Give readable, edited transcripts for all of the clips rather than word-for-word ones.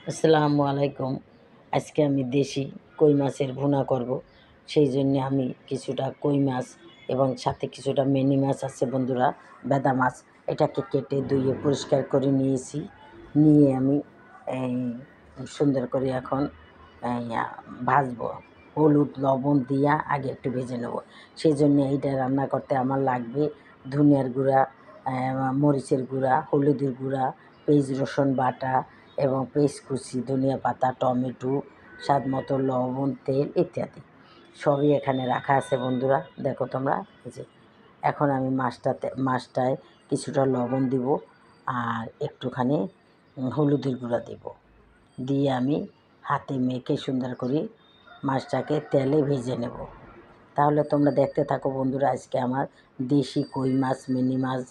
আসসালামু আলাইকুম। আজকে আমি দেশি কই মাছের ভুনা করব। সেই জন্যে আমি কিছুটা কই মাছ এবং সাথে কিছুটা মিনি মাছ আছে বন্ধুরা, বেদা মাছ। এটাকে কেটে ধুয়ে পরিষ্কার করে নিয়েছি। নিয়ে আমি এই সুন্দর করে এখন ভাজবো। হলুদ, লবণ দিয়া আগে একটু ভেজে নেব। সেই জন্যে এইটা রান্না করতে আমার লাগবে ধনিয়ার গুঁড়া, মরিচের গুঁড়া, হলুদের গুঁড়া, পেঁয়াজ রসুন বাটা এবং পেস্ট কুচি, ধনিয়া পাতা, টমেটো, স্বাদ মতো লবণ, তেল ইত্যাদি সবই এখানে রাখা আছে বন্ধুরা। দেখো তোমরা, এই যে এখন আমি মাছটায় কিছুটা লবণ দিব আর একটুখানি হলুদের গুঁড়া দিব, দিয়ে আমি হাতে মেখে সুন্দর করে মাছটাকে তেলে ভেজে নেব। তাহলে তোমরা দেখতে থাকো বন্ধুরা, আজকে আমার দেশি কই মাছ, মিনি মাছ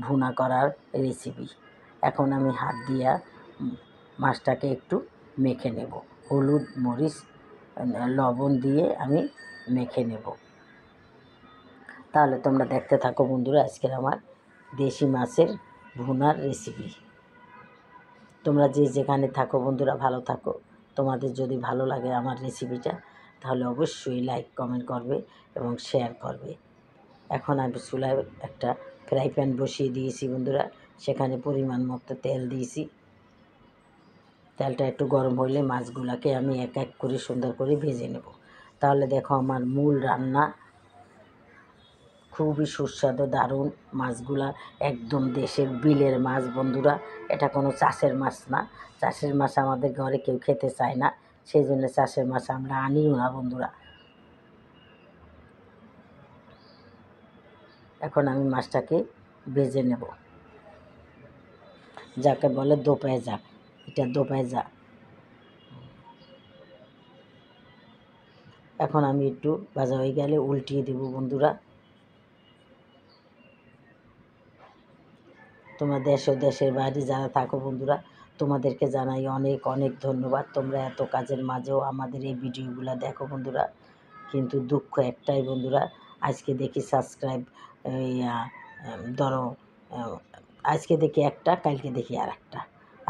ভুনা করার রেসিপি। এখন আমি হাত দিয়া মাছটাকে একটু মেখে নেব, হলুদ, মরিচ, লবণ দিয়ে আমি মেখে নেব। তাহলে তোমরা দেখতে থাকো বন্ধুরা, আজকের আমার দেশি মাছের ভুনার রেসিপি। তোমরা যে যেখানে থাকো বন্ধুরা, ভালো থাকো। তোমাদের যদি ভালো লাগে আমার রেসিপিটা, তাহলে অবশ্যই লাইক, কমেন্ট করবে এবং শেয়ার করবে। এখন আমি চুলায় একটা ফ্রাই প্যান বসিয়ে দিয়েছি বন্ধুরা, সেখানে পরিমাণ মতো তেল দিয়েছি। তেলটা একটু গরম হলে মাছগুলোকে আমি এক এক করে সুন্দর করে ভেজে নেব। তাহলে দেখো আমার মূল রান্না খুবই সুস্বাদু, দারুণ। মাছগুলা একদম দেশের বিলের মাছ বন্ধুরা, এটা কোনো চাষের মাছ না। চাষের মাছ আমাদের ঘরে কেউ খেতে চায় না, সেই জন্য চাষের মাছ আমরা আনিও না বন্ধুরা। এখন আমি মাছটাকে ভেজে নেব, যাকে বলে দোপায় যা, এটা দোপায় যা। এখন আমি একটু ভাজা হয়ে গেলে উল্টিয়ে দেব বন্ধুরা। তোমরা দেশ ও দেশের বাইরে যারা থাকো বন্ধুরা, তোমাদেরকে জানাই অনেক অনেক ধন্যবাদ। তোমরা এত কাজের মাঝেও আমাদের এই ভিডিওগুলো দেখো বন্ধুরা। কিন্তু দুঃখ একটাই বন্ধুরা, আজকে দেখি সাবস্ক্রাইব, ধরো আজকে দেখি একটা, কালকে দেখি আর একটা।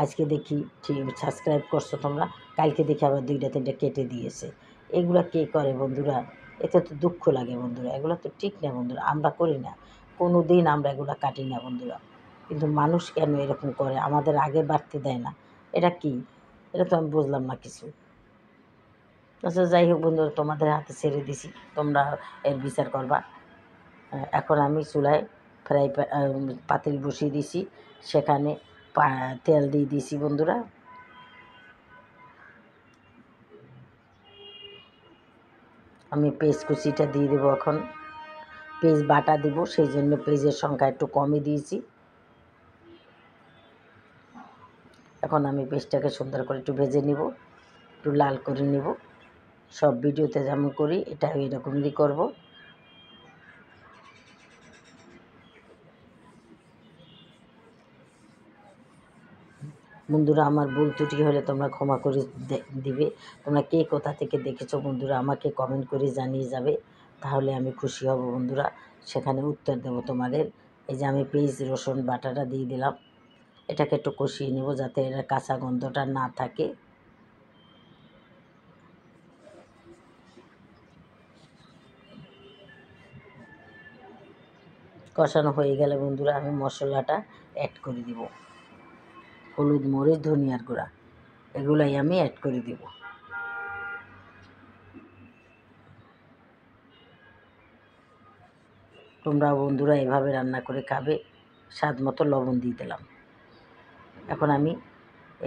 আজকে দেখি ঠিক সাবস্ক্রাইব করছো তোমরা, কালকে দেখি আবার 2টা 3টা কেটে দিয়েছে। এগুলো কে করে বন্ধুরা? এতে তো দুঃখ লাগে বন্ধুরা, এগুলো তো ঠিক না বন্ধুরা, আমরা করি না কোনো দিন, আমরা এগুলো কাটি না বন্ধুরা। কিন্তু মানুষ কেন এরকম করে, আমাদের আগে বাড়তে দেয় না, এটা কি? এটা তো আমি বুঝলাম না কিছু। আচ্ছা যাই হোক বন্ধুরা, তোমাদের হাতে ছেড়ে দিছি, তোমরা এর বিচার করবা। এখন আমি চুলায় পাতিল বসিয়ে দিছি, সেখানে তেল দিয়ে দিছি বন্ধুরা। আমি পেঁয়াজ কুচিটা দিয়ে দেবো এখন। পেঁয়াজ বাটা দিব, সেই জন্য পেঁয়াজের সংখ্যা একটু কমই দিয়েছি। এখন আমি পেঁয়াজটাকে সুন্দর করে একটু ভেজে নিব, একটু লাল করে নিব। সব ভিডিওতে যেমন করি, এটা এরকমই করব। বন্ধুরা, আমার ভুল ত্রুটি হলে তোমরা ক্ষমা করে দিবে। তোমরা কে কোথা থেকে দেখেছো বন্ধুরা, আমাকে কমেন্ট করে জানিয়ে যাবে, তাহলে আমি খুশি হব বন্ধুরা, সেখানে উত্তর দেবো তোমাদের। এই যে আমি পেঁয়াজ রসুন বাটাটা দিয়ে দিলাম, এটাকে একটু কষিয়ে নেব যাতে এর কাঁচা গন্ধটা না থাকে। কষানো হয়ে গেলে বন্ধুরা, আমি মশলাটা অ্যাড করে দিব। হলুদ, মরিচ, ধনিয়ার গুঁড়া, এগুলাই আমি অ্যাড করে দিব। তোমরাও বন্ধুরা এভাবে রান্না করে খাবে। স্বাদ মতো লবণ দিয়ে দিলাম। এখন আমি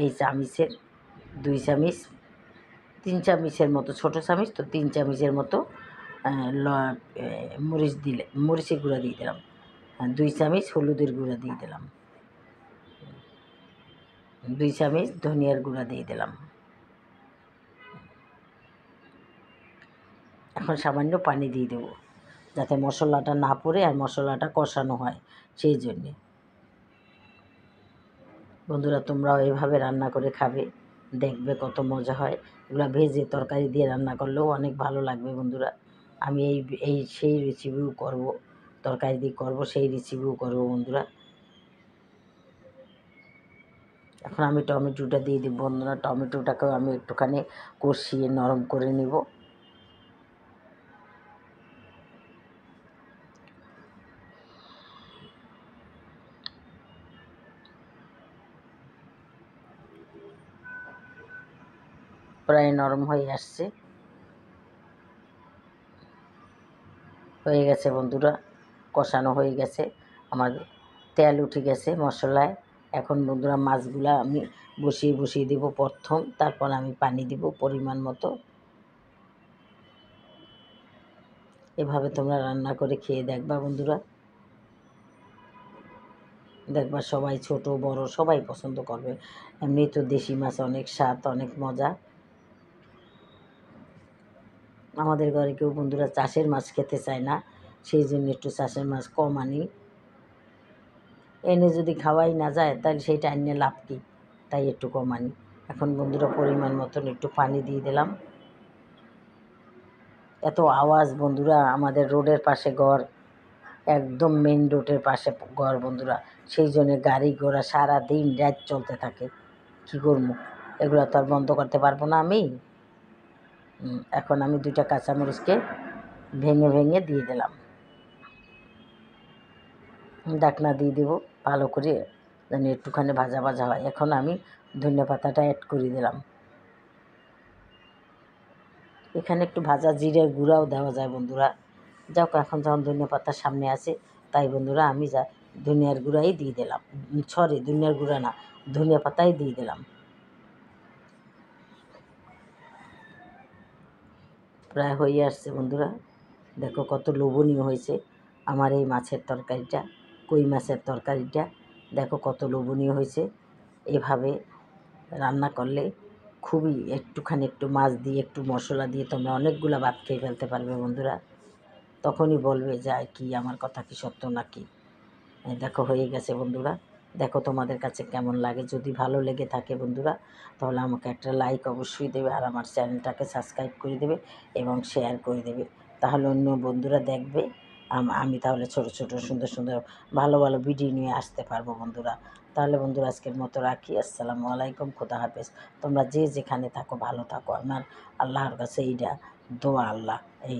এই চামিচের 2 চামিচ, 3 চামিচের মতো, ছোটো চামিচ তো 3 চামিচের মতো মরিচের গুঁড়া দিয়ে দিলাম। 2 চামিচ হলুদের গুঁড়া দিয়ে দিলাম। 2 চামিচ ধনিয়ার গুঁড়া দিয়ে দিলাম। এখন সামান্য পানি দিয়ে দেবো, যাতে মশলাটা না পড়ে আর মশলাটা কষানো হয়, সেই জন্যে। বন্ধুরা, তোমরাও এভাবে রান্না করে খাবে, দেখবে কত মজা হয়। এগুলো ভেজে তরকারি দিয়ে রান্না করলেও অনেক ভালো লাগবে বন্ধুরা। আমি সেই রেসিপিও করব, তরকারি দিয়ে করব, সেই রেসিপিও করব বন্ধুরা। এখন আমি টমেটোটা দিয়ে দিব বন্ধুরা। টমেটোটাকেও আমি একটুখানি কষিয়ে নরম করে নিব। প্রায় নরম হয়ে আসছে, হয়ে গেছে বন্ধুরা, কষানো হয়ে গেছে, আমার তেল উঠে গেছে মশলায়। এখন বন্ধুরা মাছগুলা আমি বসিয়ে দেব প্রথম, তারপর আমি পানি দিব পরিমাণ মতো। এভাবে তোমরা রান্না করে খেয়ে দেখবা বন্ধুরা, দেখবা সবাই ছোট বড় সবাই পছন্দ করবে। এমনি তো দেশি মাছ অনেক স্বাদ, অনেক মজা। আমাদের ঘরে কেউ বন্ধুরা চাষের মাছ খেতে চায় না, সেই জন্য একটু চাষের মাছ কম আনি। এনে যদি খাওয়াই না যায় তাহলে সেইটা এনে লাভ কী, তাই একটু কম আনি। এখন বন্ধুরা পরিমাণ মতন একটু পানি দিয়ে দিলাম। এত আওয়াজ বন্ধুরা, আমাদের রোডের পাশে ঘর, একদম মেইন রোডের পাশে ঘর বন্ধুরা, সেই জন্যে গাড়ি ঘোড়া সারা দিন রাত চলতে থাকে। কী করবো, এগুলো তো আর বন্ধ করতে পারবো না আমি। এখন আমি 2টা কাঁচামরিচকে ভেঙে দিয়ে দিলাম, ঢাকনা দিয়ে দেবো ভালো করে, যেন একটুখানি ভাজা ভাজা হয়। এখন আমি ধনিয়া পাতাটা অ্যাড করে দিলাম। এখানে একটু ভাজা জিরের গুঁড়াও দেওয়া যায় বন্ধুরা। যাক, এখন যখন ধনিয়া পাতা সামনে আছে তাই বন্ধুরা আমি ধনিয়ার গুঁড়াই দিয়ে দিলাম। সরি, ধনিয়ার গুঁড়া না, ধনিয়া পাতাই দিয়ে দিলাম। প্রায় হয়ে আসছে বন্ধুরা, দেখো কত লোভনীয় হয়েছে আমার এই মাছের তরকারিটা, কই মাছের তরকারিটা। দেখো কত লোভনীয় হয়েছে। এভাবে রান্না করলে খুবই, একটু মাছ দিয়ে একটু মশলা দিয়ে তোমরা অনেকগুলো ভাত খেয়ে ফেলতে পারবে বন্ধুরা। তখনই বলবে যে কি আমার কথা কি সত্য নাকি। দেখো হয়ে গেছে বন্ধুরা, দেখো তোমাদের কাছে কেমন লাগে। যদি ভালো লেগে থাকে বন্ধুরা তাহলে আমাকে একটা লাইক অবশ্যই দেবে, আর আমার চ্যানেলটাকে সাবস্ক্রাইব করে দেবে এবং শেয়ার করে দেবে। তাহলে অন্য বন্ধুরা দেখবে, আমি তাহলে ছোট সুন্দর ভালো ভিডিও নিয়ে আসতে পারবো বন্ধুরা। তাহলে বন্ধুরা আজকের মতো রাখি। আসসালামু আলাইকুম, খোদা হাফেজ। তোমরা যে যেখানে থাকো ভালো থাকো, আমার আল্লাহর কাছে এইটা দোয়া। আল্লাহ এই